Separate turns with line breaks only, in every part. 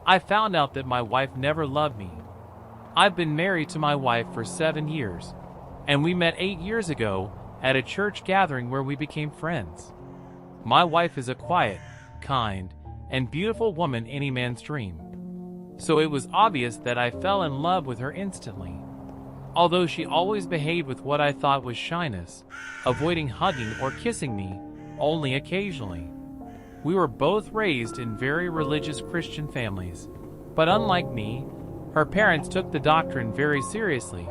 I found out that my wife never loved me. I've been married to my wife for 7 years, and we met 8 years ago at a church gathering where we became friends. My wife is a quiet, kind, and beautiful woman any man's dream. So it was obvious that I fell in love with her instantly. Although she always behaved with what I thought was shyness, avoiding hugging or kissing me, only occasionally. We were both raised in very religious Christian families, but unlike me, her parents took the doctrine very seriously.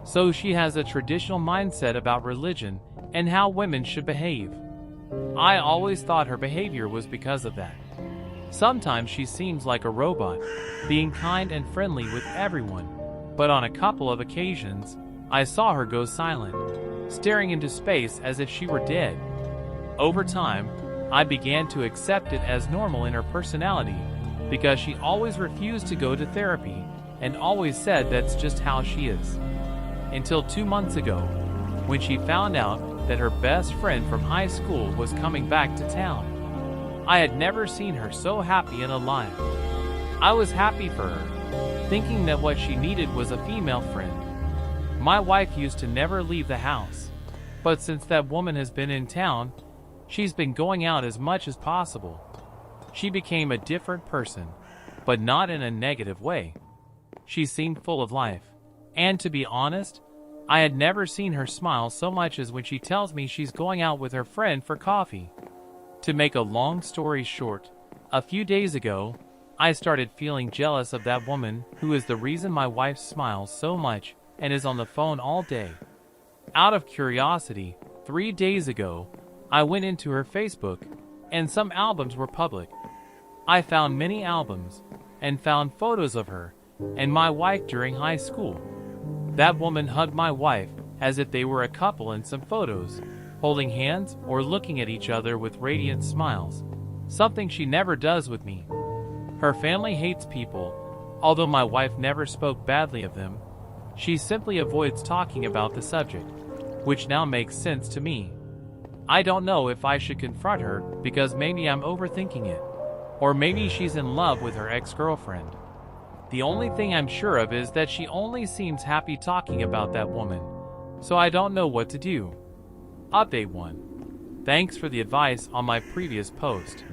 So she has a traditional mindset about religion and how women should behave. I always thought her behavior was because of that. Sometimes she seems like a robot, being kind and friendly with everyone, but on a couple of occasions, I saw her go silent, staring into space as if she were dead. Over time, I began to accept it as normal in her personality, because she always refused to go to therapy and always said that's just how she is. Until 2 months ago, when she found out that her best friend from high school was coming back to town. I had never seen her so happy and alive. I was happy for her, thinking that what she needed was a female friend. My wife used to never leave the house, but since that woman has been in town, she's been going out as much as possible. She became a different person, but not in a negative way. She seemed full of life, and to be honest, I had never seen her smile so much as when she tells me she's going out with her friend for coffee. To make a long story short, a few days ago, I started feeling jealous of that woman who is the reason my wife smiles so much and is on the phone all day. Out of curiosity, 3 days ago, I went into her Facebook, and some albums were public. I found many albums, and found photos of her and my wife during high school. That woman hugged my wife as if they were a couple in some photos, holding hands or looking at each other with radiant smiles, something she never does with me. Her family hates people, although my wife never spoke badly of them. She simply avoids talking about the subject, which now makes sense to me. I don't know if I should confront her because maybe I'm overthinking it, or maybe she's in love with her ex-girlfriend. The only thing I'm sure of is that she only seems happy talking about that woman, so I don't know what to do. Update 1. Thanks for the advice on my previous post.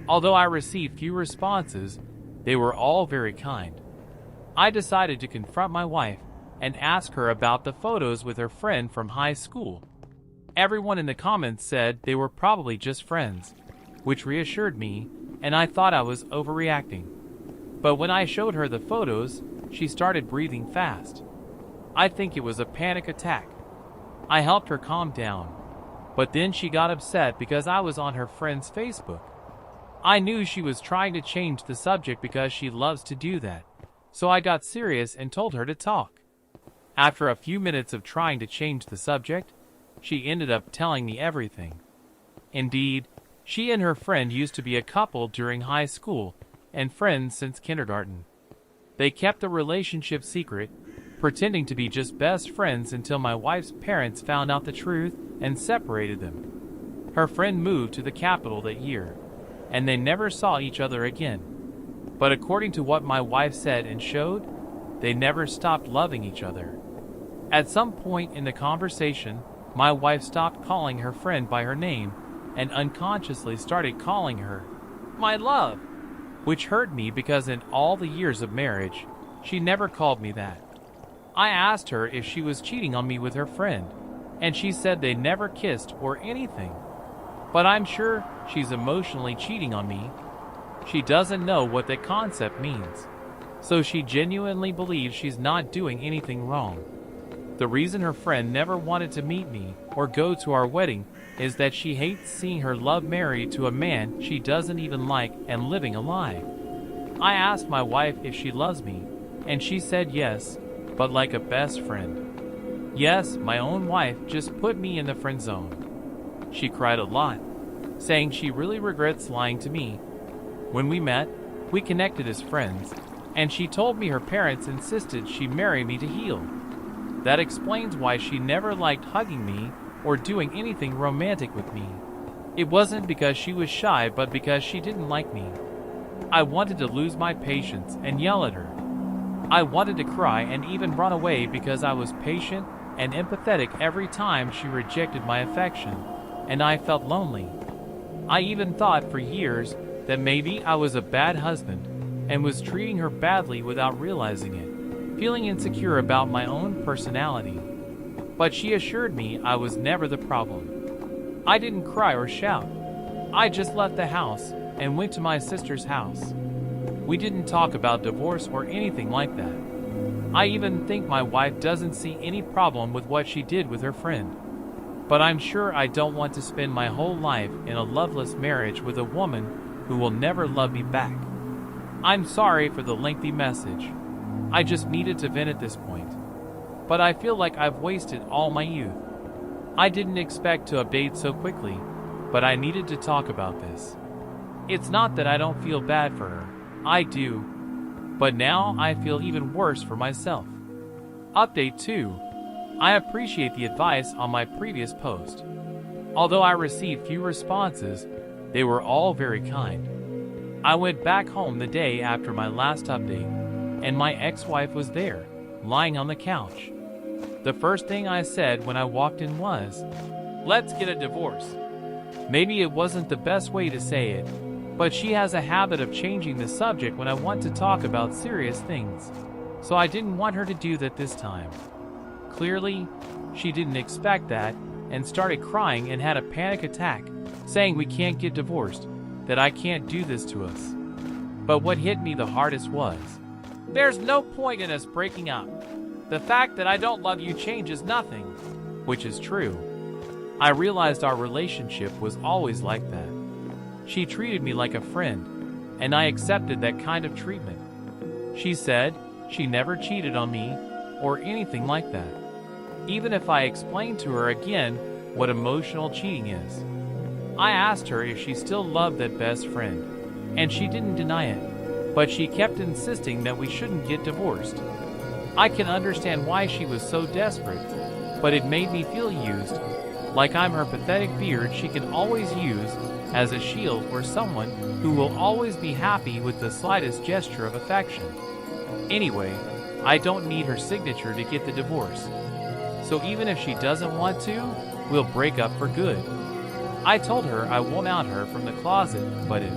Although I received few responses, they were all very kind. I decided to confront my wife and ask her about the photos with her friend from high school. Everyone in the comments said they were probably just friends, which reassured me, and I thought I was overreacting. But when I showed her the photos, she started breathing fast. I think it was a panic attack. I helped her calm down, but then she got upset because I was on her friend's Facebook. I knew she was trying to change the subject because she loves to do that, so I got serious and told her to talk. After a few minutes of trying to change the subject, she ended up telling me everything. Indeed, she and her friend used to be a couple during high school and friends since kindergarten. They kept the relationship secret, pretending to be just best friends until my wife's parents found out the truth and separated them. Her friend moved to the capital that year, and they never saw each other again. But according to what my wife said and showed, they never stopped loving each other. At some point in the conversation, my wife stopped calling her friend by her name and unconsciously started calling her my love, which hurt me because in all the years of marriage, she never called me that. I asked her if she was cheating on me with her friend, and she said they never kissed or anything. But I'm sure she's emotionally cheating on me. She doesn't know what that concept means, so she genuinely believes she's not doing anything wrong. The reason her friend never wanted to meet me or go to our wedding is that she hates seeing her love married to a man she doesn't even like and living a lie. I asked my wife if she loves me, and she said yes, but like a best friend. Yes, my own wife just put me in the friend zone. She cried a lot, saying she really regrets lying to me. When we met, we connected as friends, and she told me her parents insisted she marry me to heal. That explains why she never liked hugging me or doing anything romantic with me. It wasn't because she was shy, but because she didn't like me. I wanted to lose my patience and yell at her. I wanted to cry and even run away because I was patient and empathetic every time she rejected my affection, and I felt lonely. I even thought for years that maybe I was a bad husband and was treating her badly without realizing it, feeling insecure about my own personality. But she assured me I was never the problem. I didn't cry or shout. I just left the house and went to my sister's house. We didn't talk about divorce or anything like that. I even think my wife doesn't see any problem with what she did with her friend. But I'm sure I don't want to spend my whole life in a loveless marriage with a woman who will never love me back. I'm sorry for the lengthy message. I just needed to vent at this point. But I feel like I've wasted all my youth. I didn't expect to update so quickly, but I needed to talk about this. It's not that I don't feel bad for her. I do. But now I feel even worse for myself. Update 2. I appreciate the advice on my previous post. Although I received few responses, they were all very kind. I went back home the day after my last update, and my ex-wife was there, lying on the couch. The first thing I said when I walked in was, "Let's get a divorce." Maybe it wasn't the best way to say it, but she has a habit of changing the subject when I want to talk about serious things, so I didn't want her to do that this time. Clearly, she didn't expect that and started crying and had a panic attack, saying we can't get divorced, that I can't do this to us. But what hit me the hardest was, "There's no point in us breaking up. The fact that I don't love you changes nothing," which is true. I realized our relationship was always like that. She treated me like a friend, and I accepted that kind of treatment. She said she never cheated on me or anything like that, even if I explained to her again what emotional cheating is. I asked her if she still loved that best friend, and she didn't deny it, but she kept insisting that we shouldn't get divorced. I can understand why she was so desperate, but it made me feel used, like I'm her pathetic beard she can always use as a shield or someone who will always be happy with the slightest gesture of affection. Anyway, I don't need her signature to get the divorce. So even if she doesn't want to, we'll break up for good. I told her I won't out her from the closet, but if